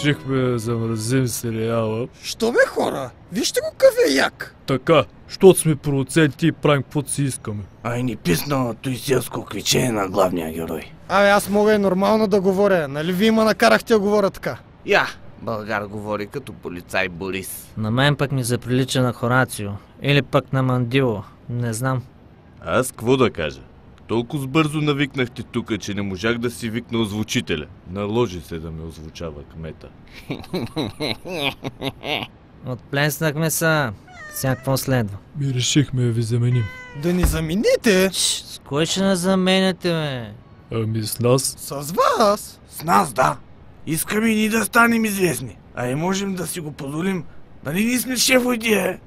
Решихме да замразим сериала. Що бе, хора? Вижте го какъв е як. Така, щото сме продуценти и правим каквото си искаме. Ай ни писна той селско кличе на главния герой. Абе, аз мога и нормално да говоря. Нали ви ма накарахте да говоря така? Я, българ говори като полицай Борис. На мен пък ми заприлича на Хорацио. Или пък на Мандило. Не знам. Аз какво да кажа? Толкова бързо навикнахте тука, че не можах да си викна озвучителя. Наложи се да ме озвучава кмета. Отпленснахме са. Сега какво следва? И решихме да ви заменим. Да ни замените? С кой ще не заменяте, бе? Ами с нас. С вас. С нас, да. Искаме и ние да станем известни. А и можем да си го позволим. Нали ние сме шефове?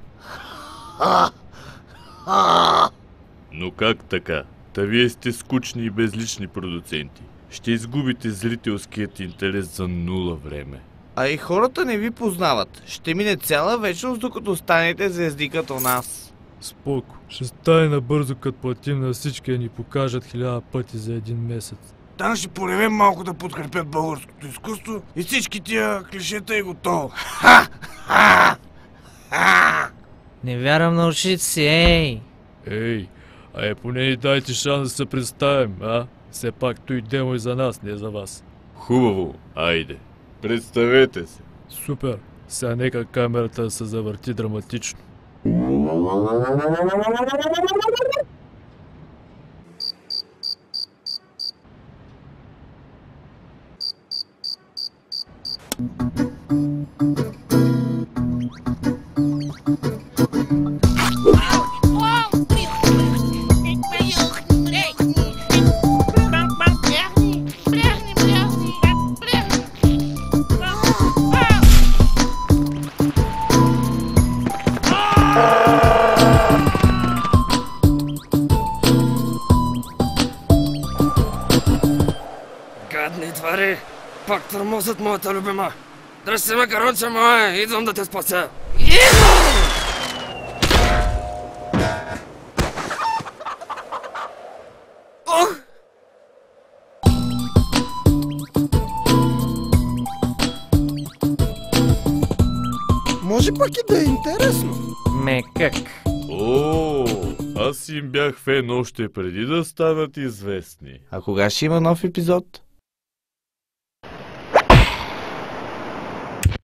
Но как така? Та вие сте скучни и безлични продуценти. Ще изгубите зрителският интерес за нула време. А и хората не ви познават. Ще мине цяла вечност, докато станете звезди като нас. Споко. Ще стане набързо, като платим на всички да ни покажат 1000 пъти за един месец. Там ще поревем малко да подкрепят българското изкуство и всички тия клишета е готово. Не вярвам на ушите си, ей! Ей, поне ни дайте шанс да се представим, а? Все пак той демо и за нас, не за вас. Хубаво, айде. Представете се. Супер. Сега нека камерата се завърти драматично. Гадни твари! Пак тормозят моята любима! Дръж се, макаронче мое! Идвам да те спася! Идвам! Ох! Може пък и да е интересно. Мекък. О, аз им бях фен още преди да станат известни. А кога ще има нов епизод?